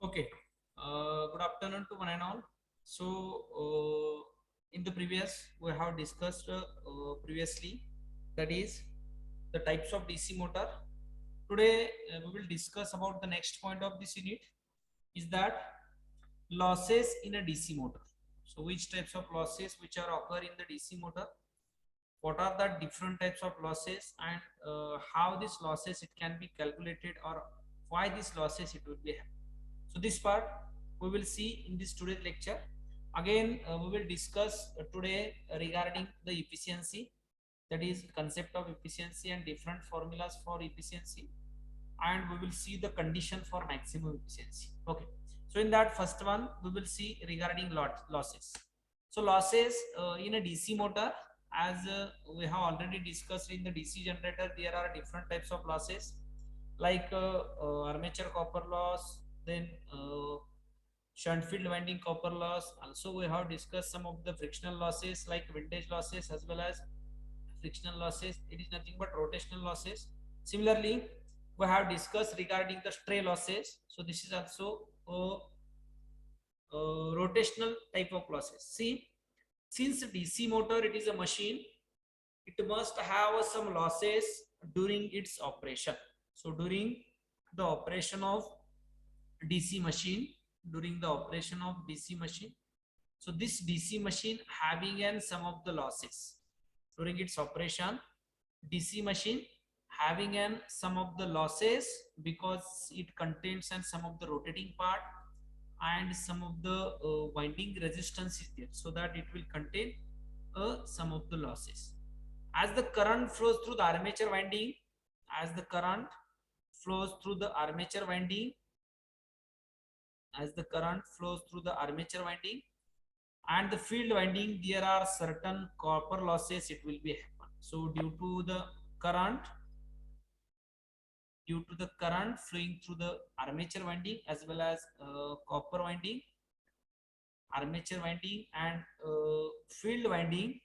Okay. Good afternoon to one and all. So, in the previous, we have discussed previously, that is the types of DC motor. Today, we will discuss about the next point of this unit is that losses in a DC motor. So, which types of losses which are occur in the DC motor? What are the different types of losses and how these losses it can be calculated or why these losses it will be happening. So this part we will see in this today's lecture. Again, we will discuss today regarding the efficiency, that is concept of efficiency and different formulas for efficiency, and we will see the condition for maximum efficiency. Okay. So in that first one, we will see regarding losses. So losses in a DC motor, as we have already discussed in the DC generator, there are different types of losses like armature copper loss, then shunt field winding copper loss. Also, we have discussed some of the frictional losses like windage losses as well as frictional losses. It is nothing but rotational losses. Similarly, we have discussed regarding the stray losses. So this is also a rotational type of losses. See, since DC motor it is a machine, it must have some losses during its operation. So during the operation of DC machine, during the operation of DC machine, so this DC machine having an some of the losses during its operation. DC machine having an some of the losses because it contains and some of the rotating part and some of the winding resistance is there, so that it will contain some of the losses. As the current flows through the armature winding, as the current flows through the armature winding, as the current flows through the armature winding and the field winding, there are certain copper losses it will be happen. So due to the current, flowing through the armature winding as well as copper winding, armature winding and field winding,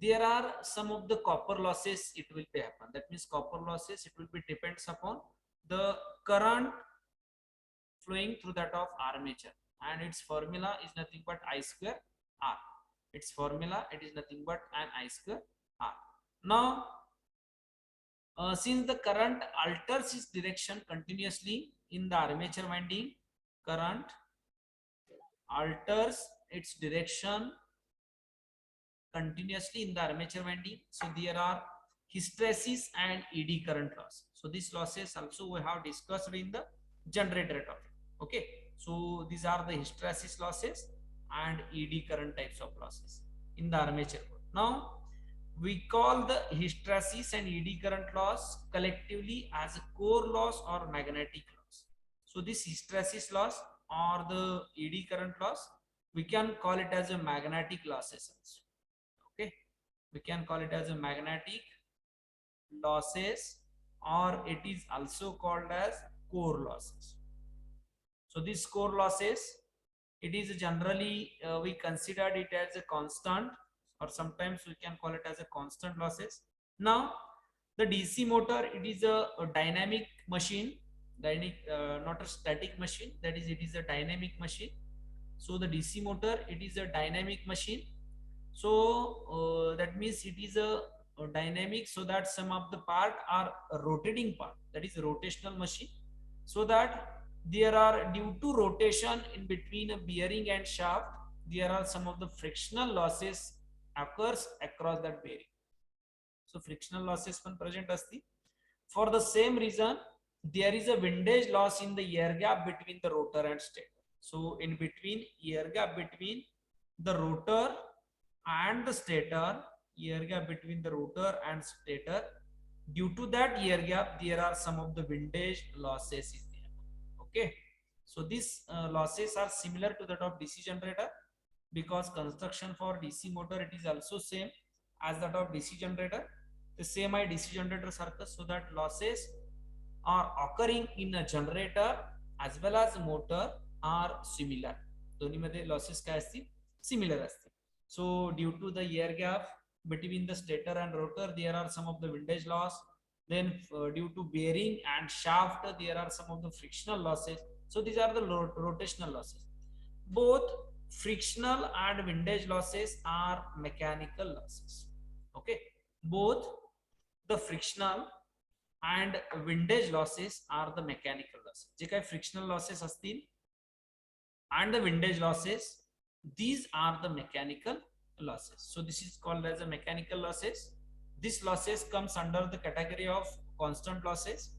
there are some of the copper losses it will be happen. That means copper losses it will be depends upon the current flowing through that of armature, and its formula is nothing but I square R. Its formula it is nothing but an I square R. Now since the current alters its direction continuously in the armature winding, current alters its direction continuously in the armature winding, so there are hysteresis and ED current loss. So these losses also we have discussed in the generator topic. Okay, so these are the hysteresis losses and ED current types of losses in the armature. Now we call the hysteresis and ED current loss collectively as a core loss or magnetic loss. So this hysteresis loss or the ED current loss, we can call it as a magnetic losses also. Okay, we can call it as a magnetic losses, or it is also called as core losses. So these core losses, it is generally we considered it as a constant, or sometimes we can call it as a constant losses. Now the DC motor, it is a dynamic machine, dynamic not a static machine, that is it is a dynamic machine. So the DC motor it is a dynamic machine. So that means it is a dynamic, so that some of the part are a rotating part, that is a rotational machine, so that there are due to rotation in between a bearing and shaft, there are some of the frictional losses occurs across that bearing. So frictional losses when present asti. For the same reason, there is a windage loss in the air gap between the rotor and stator. So in between air gap between the rotor and the stator, air gap between the rotor and stator, due to that air gap there are some of the windage losses is there. Okay, so these losses are similar to that of DC generator, because construction for DC motor it is also same as that of DC generator. The same I DC generator circuit, so that losses are occurring in a generator as well as motor are similar. दोन्ही मध्ये losses काय असतील, similar असतील. So due to the air gap between the stator and rotor, there are some of the windage loss. Then due to bearing and shaft there are some of the frictional losses. So these are the rotational losses. Both frictional and windage losses are mechanical losses. Okay, both the frictional and windage losses are the mechanical losses. जे काही frictional losses असतील and the windage losses, these are the mechanical losses. So this is called as a mechanical losses. This losses comes under the category of constant losses,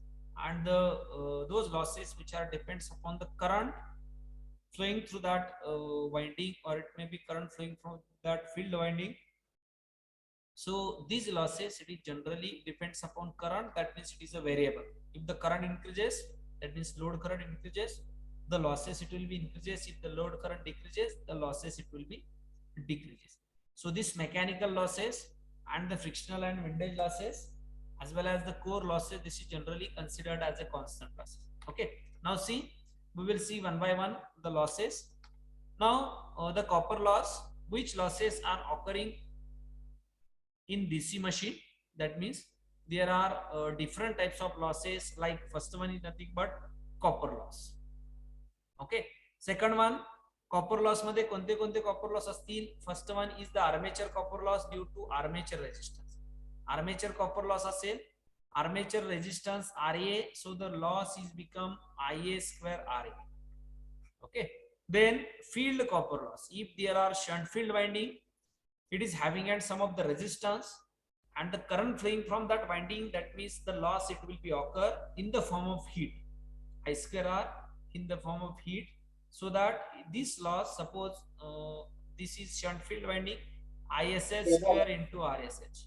and those losses which are depends upon the current flowing through that winding, or it may be current flowing from that field winding. So these losses, it is generally depends upon current. That means it is a variable. If the current increases, that means load current increases, the losses it will be increases. If the load current decreases, the losses it will be decreases. So this mechanical losses and the frictional and windage losses, as well as the core losses, this is generally considered as a constant losses. Okay, now see, we will see one by one the losses. Now the copper loss, which losses are occurring in DC machine. That means there are different types of losses. Like first one is nothing but copper loss. Okay, second one, copper loss मध्ये कोणते कोणते copper loss असतील? First one is the armature copper loss due to armature resistance. Armature copper loss असेल, armature resistance RA, so the loss is become IA square RA. Okay, then field copper loss, if there are shunt field winding, it is having and some of the resistance and the current flowing from that winding, that means the loss it will be occur in the form of heat, I square R, in the form of heat. So that this loss, suppose this is shunt field winding, ISH square into RSH,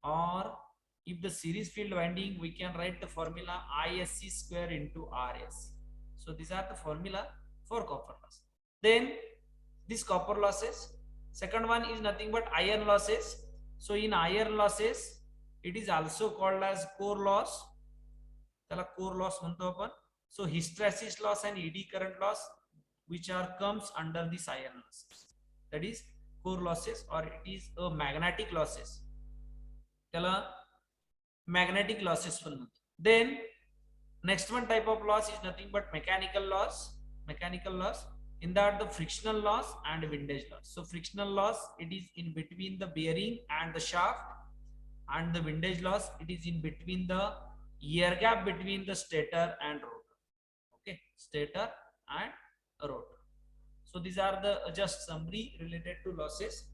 or if the series field winding, we can write the formula ISC square into RS. So these are the formula for copper loss. Then this copper losses, second one is nothing but iron losses. So in iron losses, it is also called as core loss. त्याला core loss म्हणतो आपण. So hysteresis loss and ED current loss, which are comes under this iron losses, that is core losses, or it is a magnetic losses. त्याला magnetic losses पण म्हणतो. Then next one type of loss is nothing but mechanical loss. Mechanical loss, in that the frictional loss and windage loss. So frictional loss, it is in between the bearing and the shaft, and the windage loss, it is in between the air gap between the stator and rotor. Okay, stator and rotor. So these are the just summary related to losses.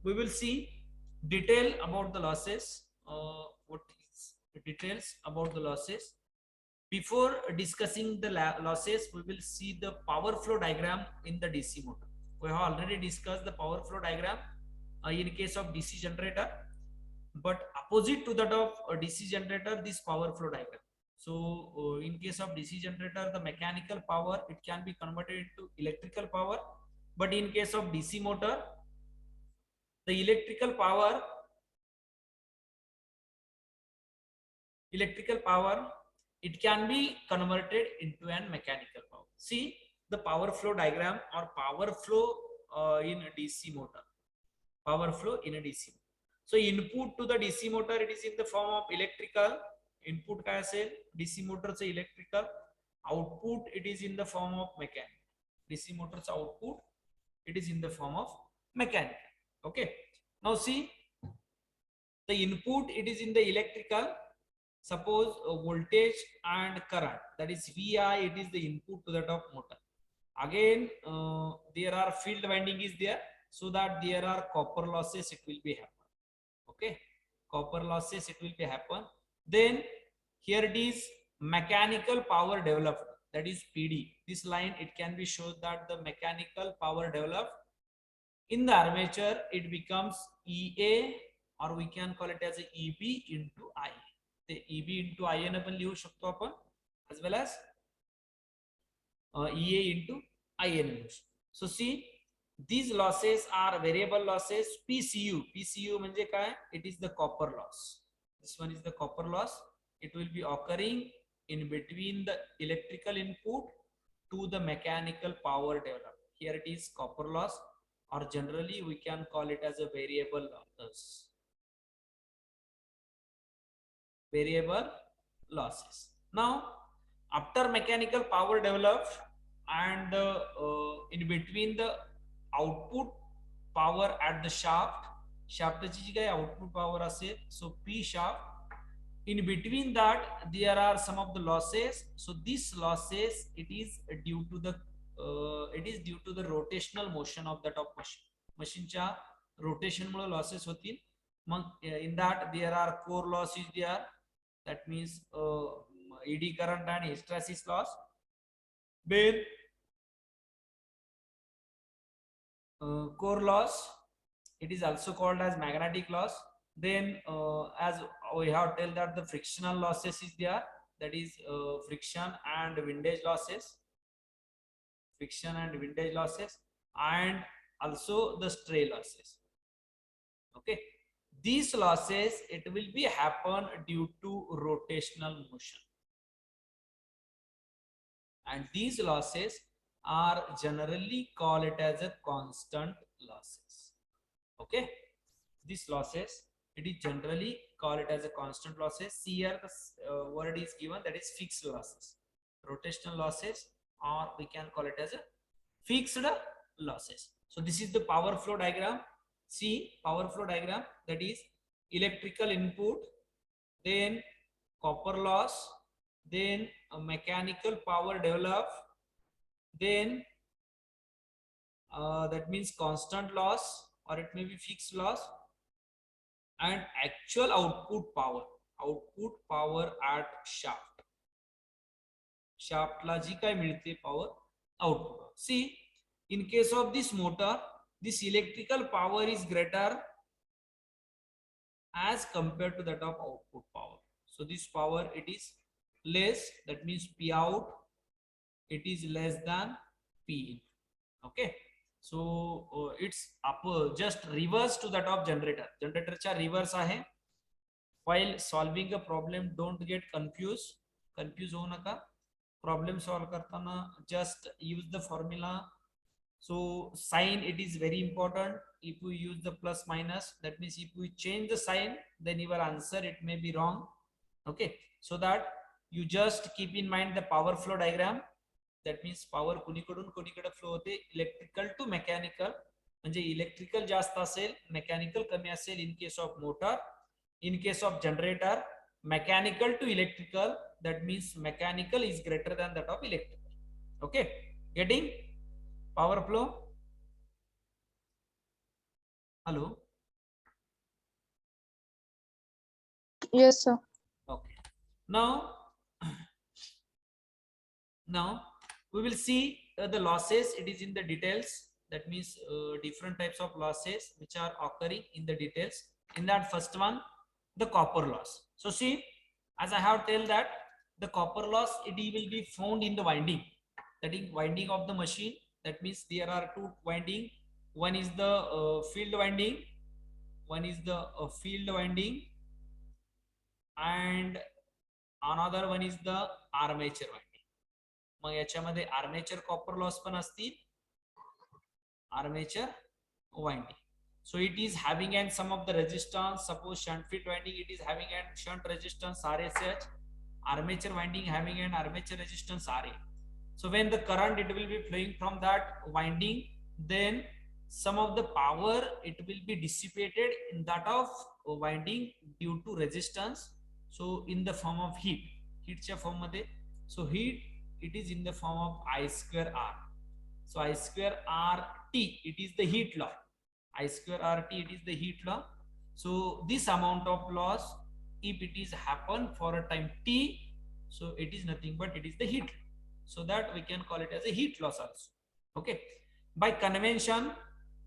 We will see detail about the losses. What is the details about the losses? Before discussing the losses, we will see the power flow diagram in the DC motor. We have already discussed the power flow diagram in case of DC generator, but opposite to that of DC generator, this power flow diagram. So in case of DC generator, the mechanical power, it can be converted into electrical power, but in case of DC motor, the electrical power it can be converted into an mechanical power. See the power flow diagram or power flow in a DC motor. Power flow in a DC motor. So input to the DC motor, it is in the form of electrical. Input काय असेल DC मोटरचं electrical. Output it is in the form of mechanical. DC motorचं output it is in the form of mechanical. Okay. Now see the input, it is in the electrical. Suppose voltage and current, that is VI, it is the input to that of motor. Again there are field winding is there, so that there are copper losses, it will be happen. Okay, copper losses it will be happen. Then here it is mechanical power developed, that is PD. This line it can be shown that the mechanical power developed in the armature, it becomes EA, or we can call it as a EB into I. The EB into IN आपण लिहू शकतो आपण, as well as EA into IN. So see, these losses are variable losses. PCU म्हणजे काय? It is the copper loss. This one is the copper loss. It will be occurring in between the electrical input to the mechanical power developed. Here it is copper loss, or generally we can call it as a variable loss. variable losses. Now, after mechanical power developed and in between the output power at the shaft, shaftची जी काही output power असेल, so P shaft, in between that there are some of the losses. So these losses, it is due to the rotational motion of that of machine च्या rotation मुळे losses होतील. मग in that there are core losses there, that means eddy current and hysteresis loss. Then core loss, it is also called as magnetic loss. Then as we have told that the frictional losses is there, that is friction and windage losses, and also the stray losses. Okay, these losses, it will be happen due to rotational motion, and these losses are generally called it as a constant losses. Okay, these losses, it is generally called it as a constant losses. See here the word is given, that is fixed losses. Rotational losses, or we can call it as a fixed losses. So this is the power flow diagram. See, power flow diagram, that is electrical input, then copper loss, then a mechanical power develop, then that means constant loss, or it may be fixed loss, and actual output power at shaft ला जी काय मिळते power output. See, in case of this motor, this electrical power is greater as compared to that of output power. So this power, it is less, that means P out, it is less than P in. Okay, so it's just reverse to that of generator. Generatorच्या reverse आहे. While solving a problem, don't get confused होऊ नका. Problem solve करताना just use the formula. So sign, it is very important. If you use the plus minus, that means if we change the sign, then your answer, it may be wrong. Okay, so that you just keep in mind the power flow diagram. That means power कुणीकडून कुणीकडे flow होते, electrical to mechanical, म्हणजे electrical जास्त असेल, mechanical कमी असेल in case of motor. In case of generator, mechanical to electrical, that means mechanical is greater than that of electrical. Okay, getting power flow? Hello? Yes, sir. Okay, now we will see the losses. It is in the details, that means different types of losses which are occurring in the details. In that first one, the copper loss. So see, as I have told that the copper loss, it will be found in the winding, that is winding of the machine. That means there are two winding. One is the field winding, and another one is the armature winding. मग याच्यामध्ये armature copper loss पण असतील, armature winding. So it is having and some of the resistance. Suppose shunt field winding, it is having and shunt resistance RSH. Armature winding having an armature resistance RA. So when the current, it will be flowing from that winding, then some of the power, it will be dissipated in that of winding due to resistance. So in the form of heatच्या form मध्ये. So heat, it is in the form of I square R. So I square RT, it is the heat law. I square RT, it is the heat law. So this amount of loss, if it is happen for a time T, so it is nothing but it is the heat. So that we can call it as a heat loss also. Okay, by convention,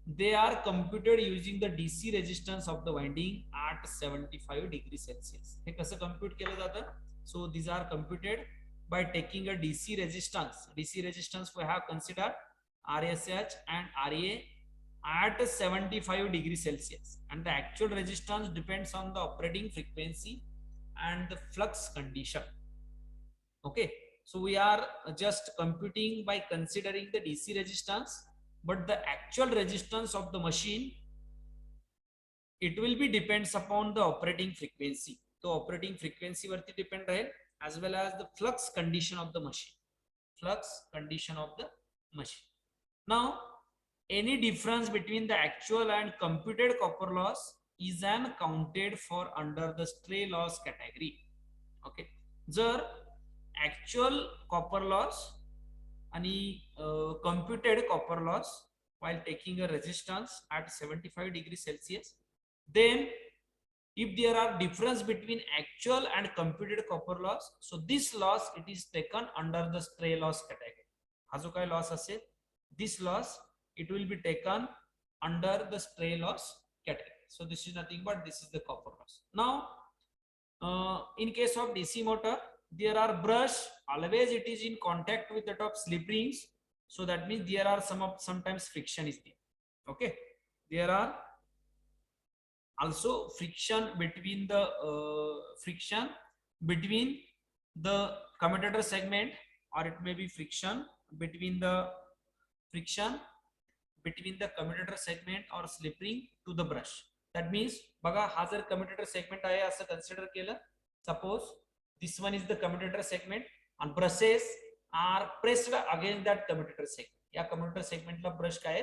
they are computed using the DC resistance of the winding at 75 degrees Celsius. हे कसं compute केलं जातं? So these are computed by taking a DC resistance. DC resistance we have considered RSH and RA at 75 degrees Celsius, and the actual resistance depends on the operating frequency and the flux condition. Okay, so we are just computing by considering the DC resistance, but the actual resistance of the machine, it will be depends upon the operating frequency. तो operating frequency वरती depend Raheel, as well as the flux condition of the machine. Flux condition of the machine. Now, any difference between the actual and computed copper loss is counted for under the stray loss category. Okay. जर actual copper loss आणि computed copper loss while taking a resistance at 75 degrees Celsius, then if there are difference between actual and computed copper loss, so this loss it is taken under the stray loss category. हा जो काय loss असेल, this loss it will be taken under the stray loss category. So this is nothing but this is the copper loss. Now in case of DC motor, there are brush, always it is in contact with the top slip rings, so that means there are sometimes friction is there. Okay, there are also friction between the commutator segment, or it may be friction between the commutator segment or slip ring to the brush. That means बघा हा जर commutator segment आहे असं consider केलं, suppose this one is the commutator segment and brushes are pressed against that commutator segment. या commutator segment ला brush काय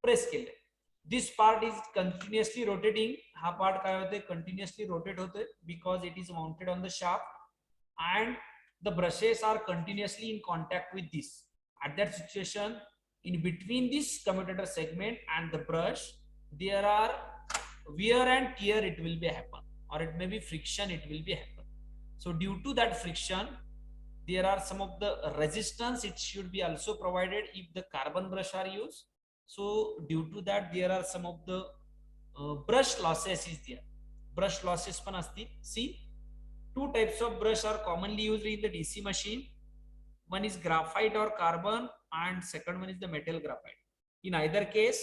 press केले. This part is continuously rotating. हा part काय होते continuously rotate होते because it is mounted on the shaft and the brushes are continuously in contact with this. At that situation, in between this commutator segment and the brush, there are wear and tear it will be happen, or it may be friction it will be happen. So due to that friction, there are some of the resistance it should be also provided if the carbon brush are used. So due to that, there are some of the brush losses is there. Brush losses पण असतील. See, two types of brush are commonly used in the DC machine. One is graphite or carbon, and second one is the metal graphite. In either case,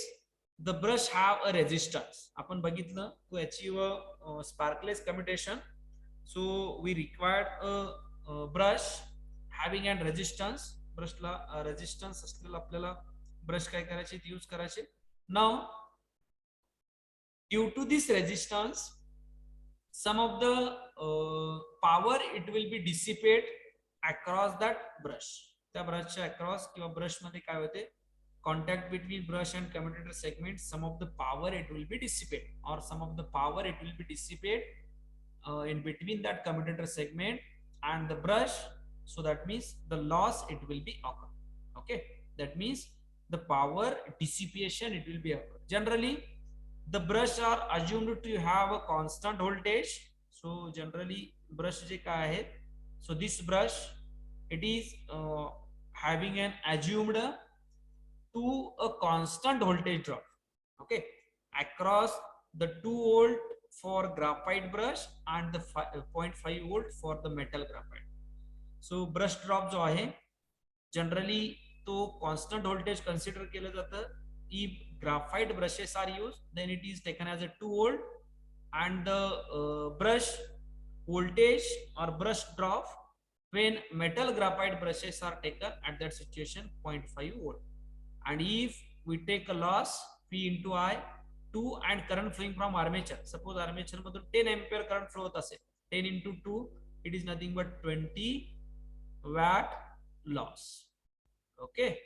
the brush have a resistance. आपण बघितलं to achieve a sparkless commutation, so we required a brush having a resistance. Brush La resistance असलेला आपल्याला brush काय करायचे use करायचे. Now due to this resistance, some of the power it will be dissipate across that brush. त्या ब्रशच्या across किंवा brush मध्ये काय होते, contact between brush and commutator segment, some of the power it will be dissipate, or some of the power it will be dissipate in between that commutator segment and the brush. So that means the loss it will be occur. Okay, that means the power dissipation it will be occur. Generally the brush are assumed to have a constant voltage. So generally brush जे काय आहे, so this brush it is having an assumed to a constant voltage drop, okay, across the 2 volt for graphite brush and the 0.5 volt for the metal graphite. So brush drop जो आहे generally तो constant voltage consider केलं जातं. If graphite brushes are used, then it is taken as a 2 volt, and the brush voltage or brush drop when metal graphite brushes are taken at that situation 0.5 volt. And if we take a loss P into I 2 and current flowing from armature, suppose armature मधून 10 ampere current flow होत असेल, 10 into 2 it is nothing but 20 watt loss. Okay,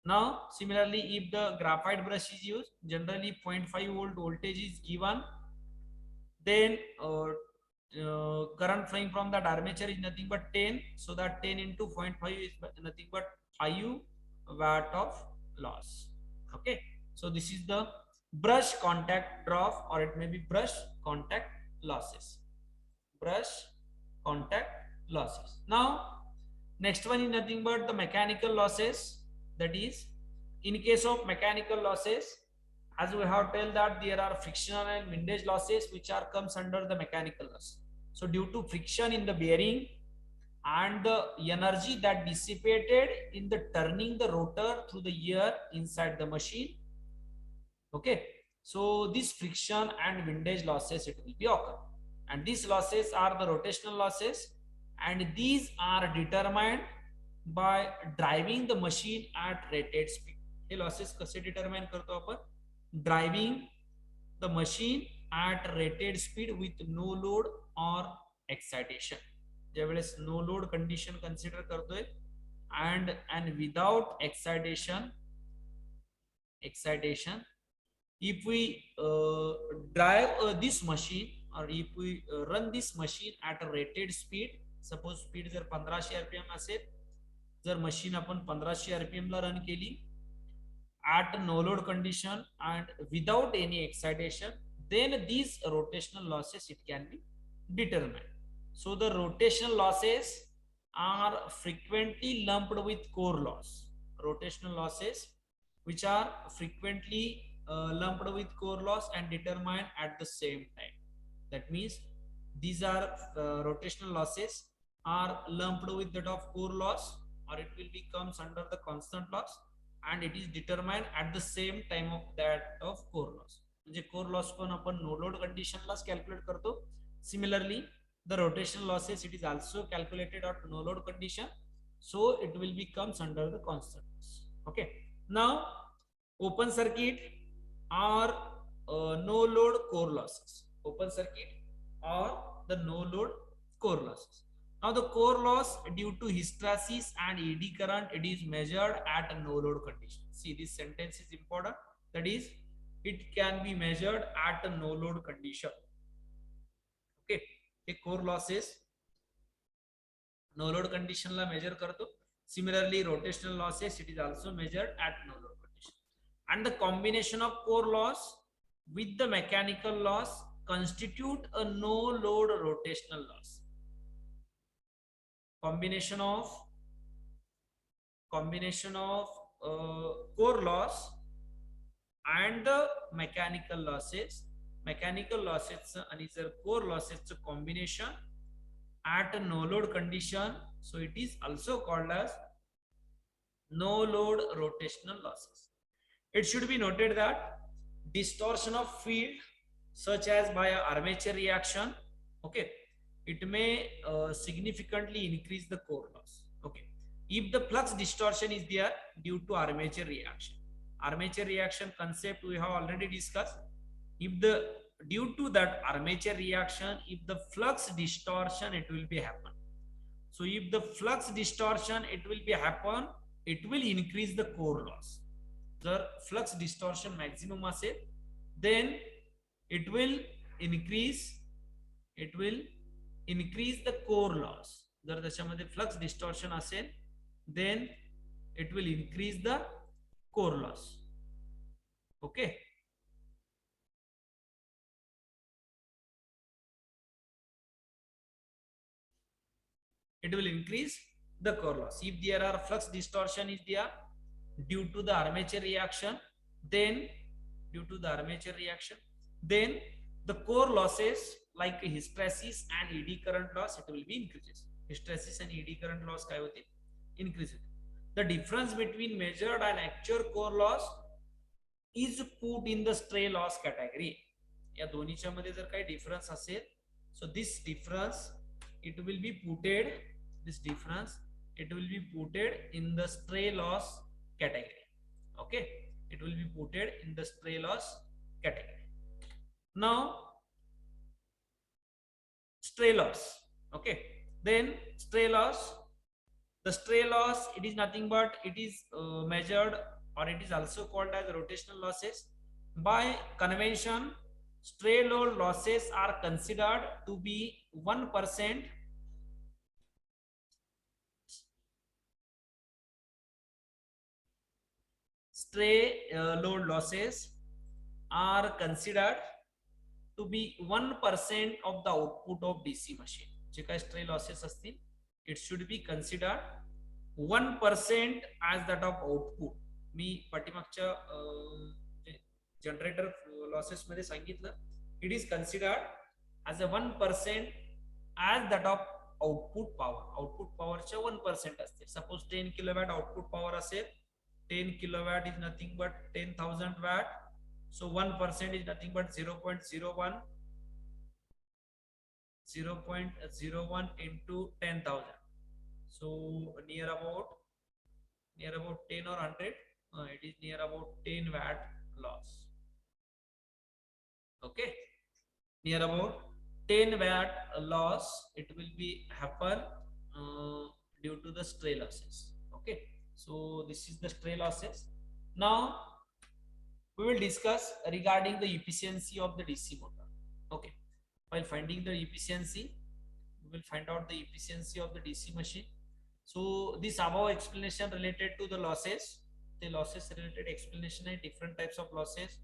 now similarly if the graphite brush is used, generally 0.5 volt voltage is given, then current flowing from that armature is nothing but 10, so that 10 into 0.5 is nothing but 5 watt of loss. Okay, so this is the brush contact drop, or it may be brush contact losses. Brush contact losses. Now next one is nothing but the mechanical losses. That is, in case of mechanical losses, as we have told that there are frictional and windage losses which are comes under the mechanical loss. So due to friction in the bearing and the energy that dissipated in the turning the rotor through the gear inside the machine, okay, so this friction and windage losses it will be occur, and these losses are the rotational losses, and these are determined by driving the machine at rated speed. Hey losses कसे determine करतो आपण? Driving the machine at rated speed with no load or excitation. ज्यावेळेस no load condition consider करतोय and without excitation, if we drive this machine, or if we run this machine at a rated speed, suppose speed जर 1500 rpm असेल, जर machine आपण 1500 rpm ला run केली at no load condition and without any excitation, then these rotational losses it can be determined. So the rotational losses are frequently lumped with core loss. Rotational losses which are frequently lumped with core loss and determined at the same time. That means these are rotational losses are lumped with that of core loss, or it will be comes under the constant loss, and it is determined at the same time of that of core loss. म्हणजे core loss पण आपण no load condition लाच calculate करतो. Similarly, the rotational losses it is also calculated at no load condition, so it will be comes under the constant loss. Okay. Now, open circuit or no load core losses. Open circuit or the no load core losses. Now the core loss due to hysteresis and eddy current, it is measured at a no load condition. See, this sentence is important. That is, it can be measured at a no load condition. Okay, the core losses no load condition la measure karto. Similarly, rotational losses it is also measured at no load condition. And the combination of core loss with the mechanical loss constitute a no load rotational loss. Combination of core loss and the mechanical losses and is a core losses combination at a no load condition, so it is also called as no load rotational losses. It should be noted that distortion of field such as by a armature reaction, okay, it may significantly increase the core loss. Okay, if the flux distortion is there due to armature reaction concept we have already discussed. If the due to that armature reaction, if the flux distortion it will be happen. So if the flux distortion it will be happen, it will increase the core loss. The flux distortion maximum असेल, then it will increase the core loss. जर त्याच्यामध्ये flux distortion असेल, then it will increase the core loss. Okay. It will increase the core loss. If there are flux distortion is there due to the armature reaction, then the core losses like hysteresis and eddy current loss it will be increases. Hysteresis and eddy current loss काय होते? Increases. The difference between measured and actual core loss is put in the stray loss category. या दोन्हीच्या मध्ये जर काही difference असेल, so this difference it will be putted in the stray loss category. Okay, it will be putted in the stray loss category. Now stray loss, okay, then the stray loss it is nothing but it is measured, or it is also called as rotational losses. By convention, stray load losses are considered to be 1%. Stray load losses are considered to be 1% of the output of DC machine. जे काही stray losses असतील, it should be considered 1% as that of output. मी पाठीमागच्या generator losses मध्ये सांगितलं, it is considered as a 1% as that of output power. Output power च्या 1% असते. Suppose 10 kilowatt output power असेल, 10 kilowatt is nothing but 10,000 watt. So 1% is nothing but 0.01 into 10,000. So near about 10 or 100. It is near about 10 watt loss. Okay, near about 10 watt loss, it will be happen due to the stray losses. Okay, so this is the stray losses. Now we will discuss regarding the efficiency of the DC motor. Okay, while finding the efficiency, we will find out the efficiency of the DC machine. So this above explanation related to the losses, the losses related explanation is different types of losses,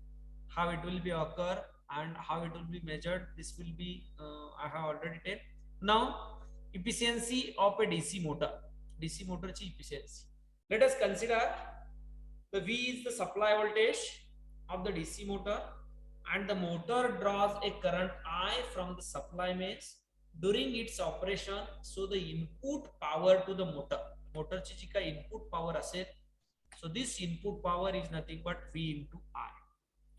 how it will be occur and how it will be measured. This will be I have already told. Now efficiency of a DC motor, DC motor ची efficiency. Let us consider the V is the supply voltage of the DC motor and the motor draws a current I from the supply mains during its operation. So the input power to the motor ची जी काही input power असेल, so this input power is nothing but V into I.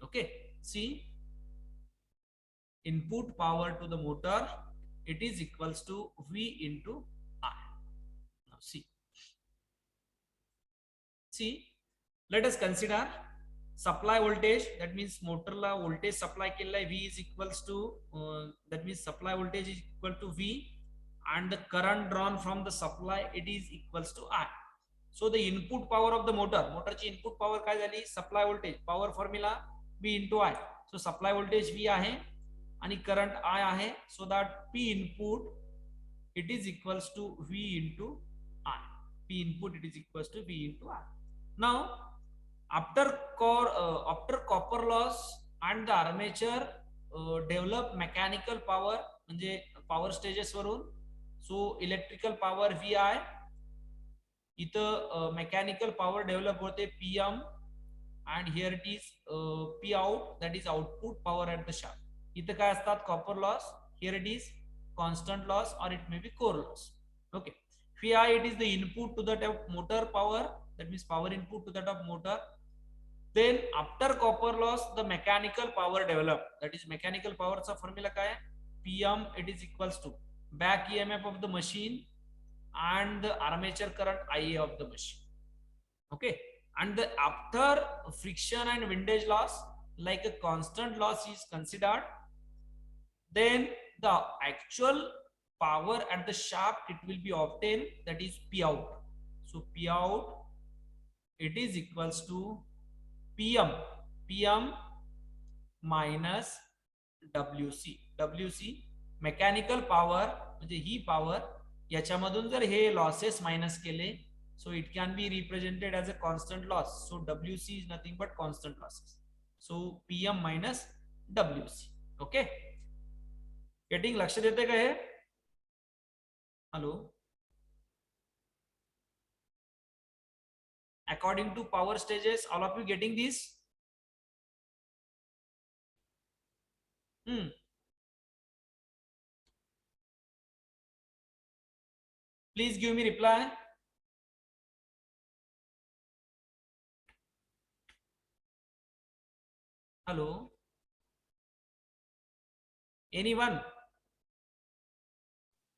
Okay, see, input power to the motor, it is equals to V into I. Now see, let us consider supply voltage, that means motor la voltage supply केला V is equals to that means supply voltage is equal to V and the current drawn from the supply, it is equals to I. So the input power of the motor ची input power काय झाली, supply voltage, power formula V into I. So supply voltage V आहे आणि current I आहे, so that P input it is equals to V into I. P input it is equals to V into I. Now after copper loss and the armature develop mechanical power, म्हणजे power stages वरून, so electrical power VI, इथं mechanical power develop होते PM and here it is P out, that is output power at the shaft. इथं काय असतात, copper loss, here it is constant loss or it may be core loss. Okay, Phi it is the input to that of motor power, that means power input to that of motor. Then after copper loss the mechanical power develop, that is mechanical power चा formula काय आहे, PM it is equals to back EMF of the machine and the armature current IA of the machine. Okay, and the after friction and windage loss, like a constant loss is considered, then the actual power at the shaft it will be obtained, that is P out. So P out it is equals to PM minus WC mechanical power म्हणजे ही power, याच्यामधून जर हे losses minus केले, so it can be represented as a constant loss. So WC is nothing but constant losses. So PM minus WC. Okay, getting लक्ष देते का हे? Hello, according to power stages, all of you getting this? Please give me reply. Hello, anyone?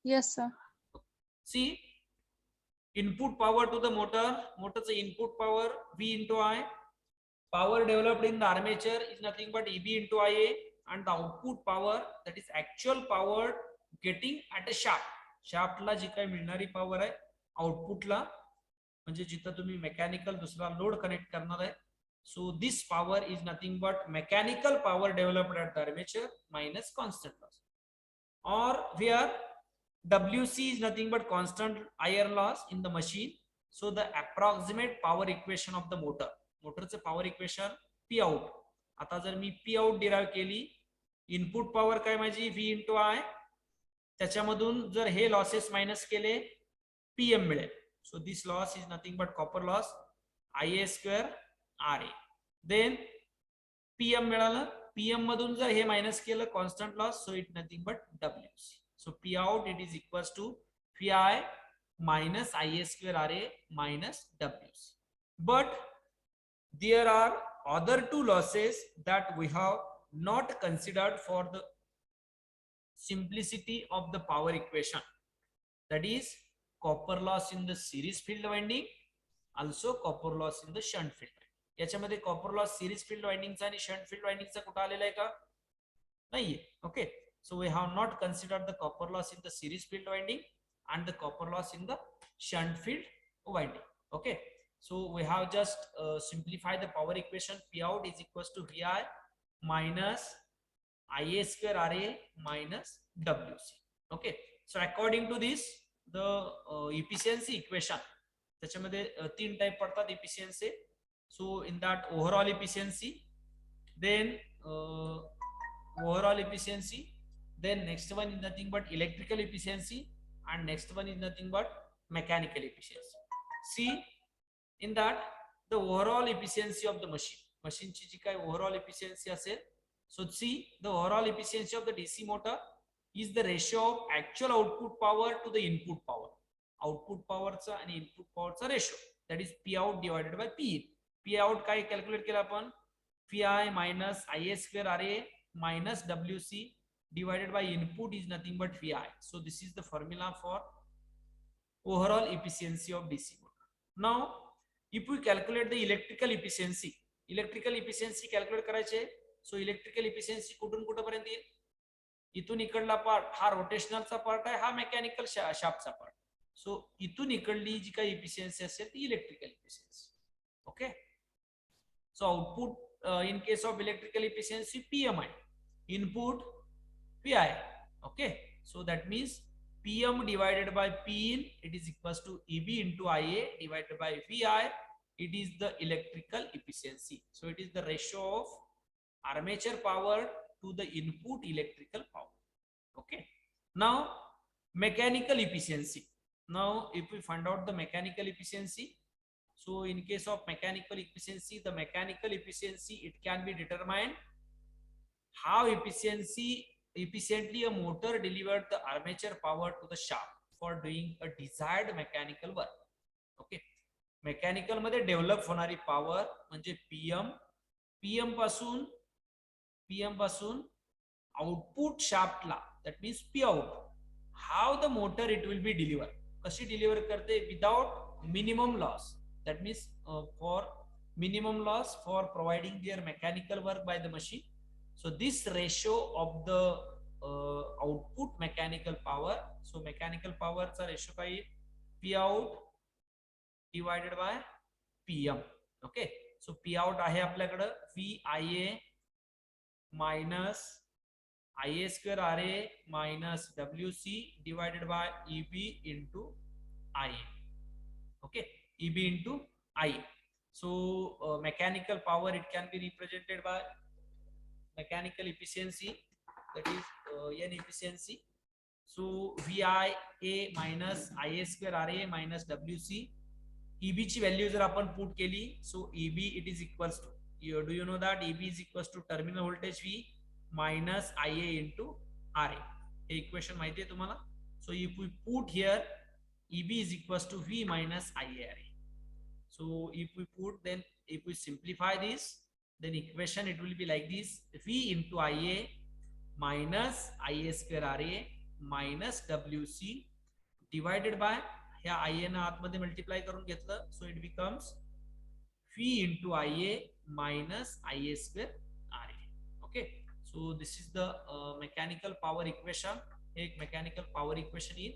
Yes, sir. See, input power to the motor's input power V into I, power developed in the armature is nothing but EB into IA, and the output power, that is actual power getting at a shaft ला जी काही मिळणारी power आहे आउटपुटला, म्हणजे जिथं तुम्ही mechanical दुसरा load connect करणार आहे, so this power is nothing but mechanical power developed at the armature minus constant loss, or where WC is nothing but constant iron loss in the machine. So the approximate power equation of the motorचं power equation P out. आता जर मी P out derive केली, input power काय माझी V into I, त्याच्यामधून जर हे losses minus केले PM मिळेल. So this loss is nothing but copper loss IA square RA. Then PM मिळालं, PM मधून जर हे मायनस केलं constant loss, so it nothing but WC. So P out it is equals to Phi minus IA square RA minus WC. But there are other two losses that we have not considered for the simplicity of the power equation. That is copper loss in the series field winding, also copper loss in the shunt field. याच्यामध्ये copper loss series field वाइंडिंगचा आणि shunt field वाइंडिंगचा कुठे आलेला आहे का? नाहीये. Okay, So we have not considered the copper loss in the series field winding and the copper loss in the shunt field winding. Okay, so we have just simplified the power equation. P out is equals to VI minus IA square RA minus WC. Okay, so according to this, the efficiency equation, त्याच्यामध्ये तीन type पडतात efficiency. So in that overall efficiency, then overall efficiency, then next one is nothing but electrical efficiency, and next one is nothing but mechanical efficiency. See, in that the overall efficiency of the machine ची जी काय overall efficiency असेल, so see the overall efficiency of the DC motor is the ratio of actual output power to the input power. Output power चा आणि input power चा ratio, that is P out divided by P in. P out काय calculate केला आपण, Pi minus IA square RA minus WC divided by input is nothing but Vi. So this is the formula for overall efficiency of DC motor. Now if we calculate the electrical efficiency calculate करायचे, so electrical efficiency कुठून कुठपर्यंत येईल, इथून इकडला part हा रोटेशनलचा part आहे, हा mechanical शाफ्टचा part. सो इथून इकडली जी काही इफिशियन्सी असेल ती electrical efficiency. Okay, so output in case of electrical efficiency PMI, input PI. Okay, so that means PM divided by P in, it is equals to EB into IA divided by VI. It is the electrical efficiency. So it is the ratio of armature power to the input electrical power. Okay, now mechanical efficiency. Now if we find out the mechanical efficiency, so in case of mechanical efficiency, the mechanical efficiency, it can be determined how efficiently a motor delivered the armature power to the shaft for doing a desired mechanical work. Okay, mechanical मध्ये develop होणारी power म्हणजे PM पासून output शाफ्टला, that means P out, how the motor it will be deliver, कशी deliver करते without minimum loss, that means for minimum loss for providing their mechanical work by the machine. So this ratio of the output mechanical power, so mechanical power चा ratio काय, P out divided by PM. Okay, so P out आहे आपल्याकडे VIA minus IA square RA minus WC divided by EB into IA. Okay, EB into I. So mechanical power, it can be represented by mechanical efficiency, that is N efficiency. So VIA minus IA square RA minus WC, EB ची value जर आपण put केली, so EB it is equals to, do you know that EB is equals to terminal voltage V minus IA into RA. Hey equation माहिती आहे तुम्हाला. So if we put here EB is equals to V minus IARA. So if we put, then if we simplify this, then equation it will be like this: V into IA minus IA square RA minus WC divided by, ह्या IA ना आतमध्ये multiply करून घेतलं, so it becomes V into IA minus IA square RA. Okay, so this is the mechanical power equation. एक mechanical power equation in.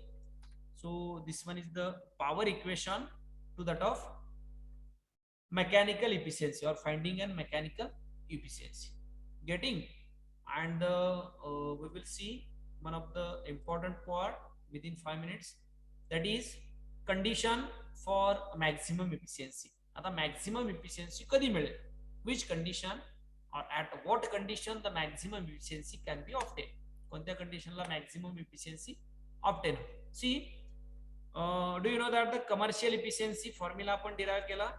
So this one is the power equation to that of mechanical efficiency or finding and mechanical efficiency. Getting? And we will see one of the important part within 5 minutes, that is condition for maximum efficiency. आता maximum efficiency कधी मिळेल, which condition or at what condition the maximum efficiency can be obtained, कोणत्या कंडिशनला maximum efficiency obtain. See, do you know that the commercial efficiency formula आपण derive केला,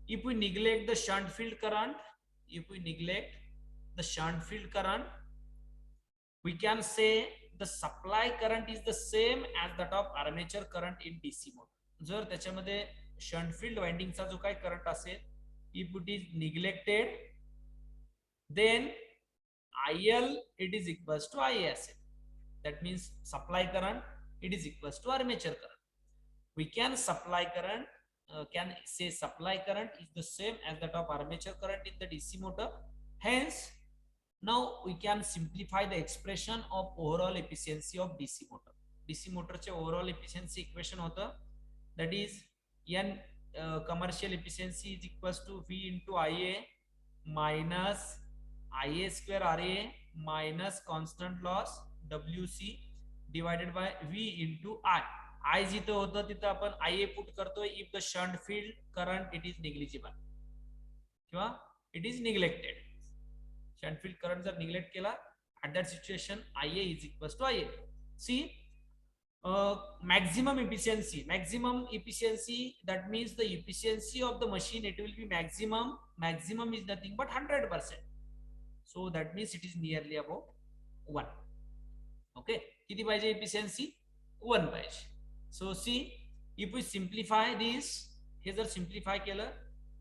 if we neglect the shunt field current, we can say the supply current is the same as that of armature current in DC motor. जर त्याच्यामध्ये shunt field winding चा जो काही current असेल, if it is neglected, then IL it is equals to IA असेल. That means supply current it is equals to armature current. We can supply current, can say supply current is the same as that of armature current in the DC motor. Hence Now we can simplify the expression of overall efficiency of DC motor. DC motor चे overall efficiency equation होतं, that is n commercial efficiency is equals to V into IA minus IA square RA minus constant loss WC divided by V into I जिथं होतं तिथं आपण IA put करतोय if the shunt field current it is negligible किंवा it is neglected. Shunt field current जर neglect केला, at that situation IA is equals to IA. See, maximum efficiency that means the efficiency of the machine, it will be maximum is nothing but 100%. So that means it is nearly about 1. Okay, किती पाहिजे efficiency 1 पाहिजे. So see, if we simplify this, हे जर simplify केलं,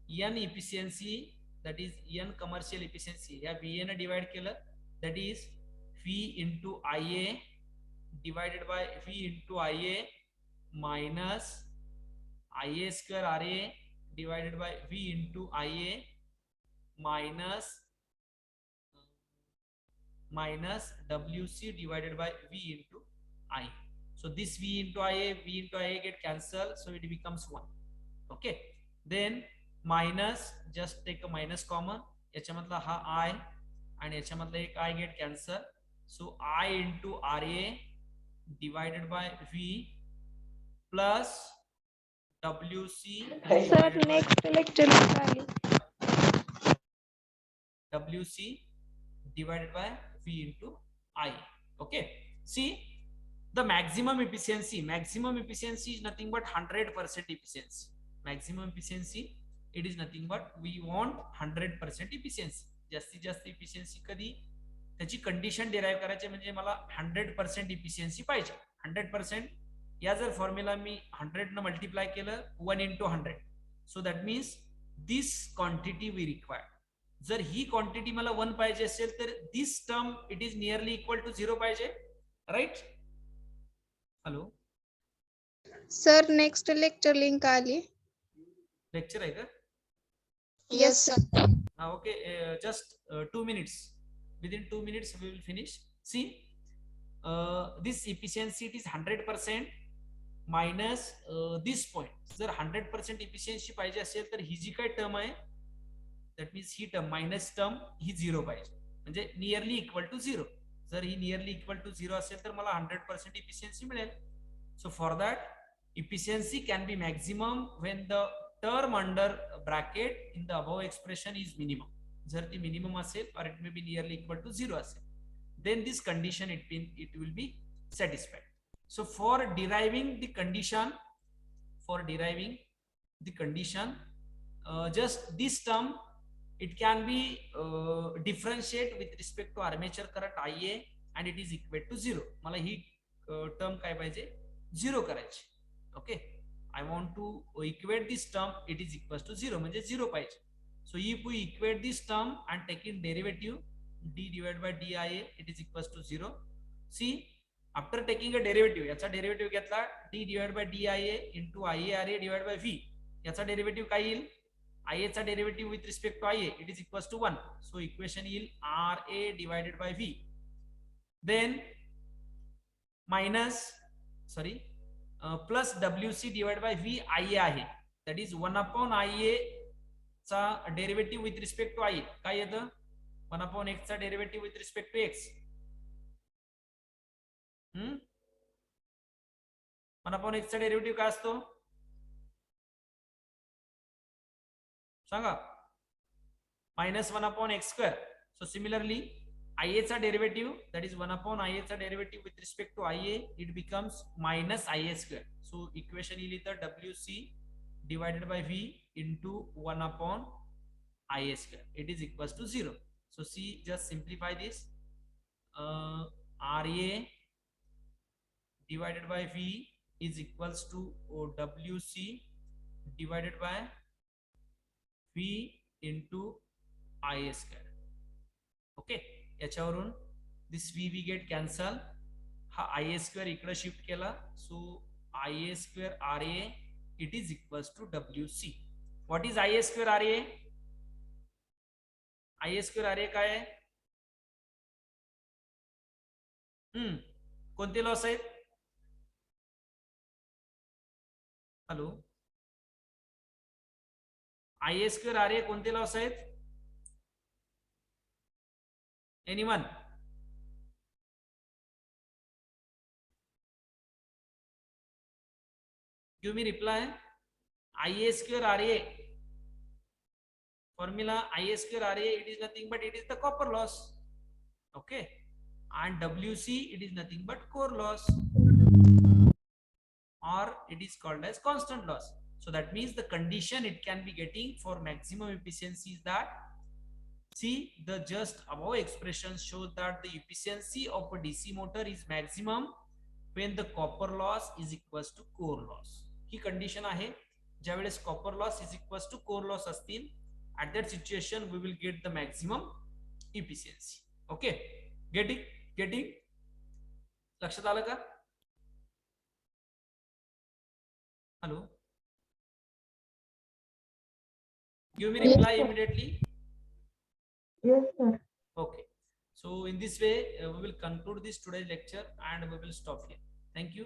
n efficiency, that is n commercial efficiency या VA ने divide केलं, that is V into IA divided by V into IA minus IA square RA divided by V into IA minus WC divided by V into I. So this V into IA get cancelled, so it becomes 1. Okay, then minus, just take a minus common, याच्यामधला हा I आणि याच्यामधला एक I get cancelled, so I into RA divided by V plus WC Sir, next lecture निकाली. WC divided by V into I. Okay, see, the maximum efficiency is nothing but 100% efficiency. Maximum efficiency, it is nothing but we want 100% efficiency. जास्तीत जास्त efficiency कधी, त्याची condition derive करायची म्हणजे मला 100% efficiency पाहिजे. 100% या जर फॉर्म्युला मी 100 न मल्टिप्लाय केलं 1 into 100, so that means this quantity we require. जर ही क्वांटिटी मला 1 पाहिजे असेल तर this term it is nearly equal to 0 पाहिजे, right? Hello sir, next lecture link आली. लेक्चर आहे का? Yes sir. Okay, just 2 minutes. Within 2 minutes we will finish. See, this efficiency it is 100% minus this point. जर 100% efficiency पाहिजे असेल तर ही जी काय term आहे, that means ही टर्म मायनस टर्म ही 0 पाहिजे, म्हणजे नियरली इक्वल टू 0. जर ही नियरली इक्वल टू 0 असेल तर मला 100% efficiency मिळेल. So for that, efficiency can be maximum when the term under bracket in the above expression is minimum. जर ती minimum असेल or it may be nearly equal to 0 असेल, then this condition it will be satisfied. So for deriving the condition, just this term, it can be differentiate with respect to armature current IA and it is equal to 0. मला ही term काय पाहिजे, 0 करायची. Okay, I want to equate this term, it is equals to 0, म्हणजे 0 पाहिजे. So if we equate this term and take in derivative, d divided by dia, it is equals to 0. See, after taking a derivative, याचा derivative घेतला d divided by dia into IARA divided by V, याचा derivative काय येईल, IA चा derivative with respect to IA, it is equals to 1. So equation येईल RA divided by V. Then minus, sorry, plus WC divided by V IA आहे, that is 1 upon IA चा derivative with respect to IA काय येतं, 1 upon X चा derivative with respect to X. 1 upon X चा derivative काय असतो सांगा, minus 1 upon X square. So similarly IA चा derivative, that is 1 upon IA चा derivative with respect to IA, it becomes minus IA square. So equation येईल इथं WC divided by V into 1 upon IA square, it is equals to 0. So see, just simplify this, RA divided by V is equals to WC divided by V into IA square. Okay, याच्यावरून this V get cancel, हा IA square इकडे shift केला, so IA square RA it is equals to WC. What is IA square RA? IA square RA काय आहे, कोणते loss आहेत? Hello, IA square RA कोणते loss आहेत? Anyone? Give me reply. IA square RA formula, IA square RA, it is nothing but it is the copper loss. Okay, and WC, it is nothing but core loss, or it is called as constant loss. So that means the condition it can be getting for maximum efficiency is that, see, the just above expression shows that the efficiency of a DC motor is maximum when the copper loss is equals to core loss. ही condition आहे ज्यावेळेस copper loss is equals to core loss असतील, at that situation we will get the maximum efficiency. Okay, getting लक्षात आलं का? Hello, give me reply immediately. Yes, sir. Okay, so in this way we will conclude this today's lecture and we will stop here. Thank you.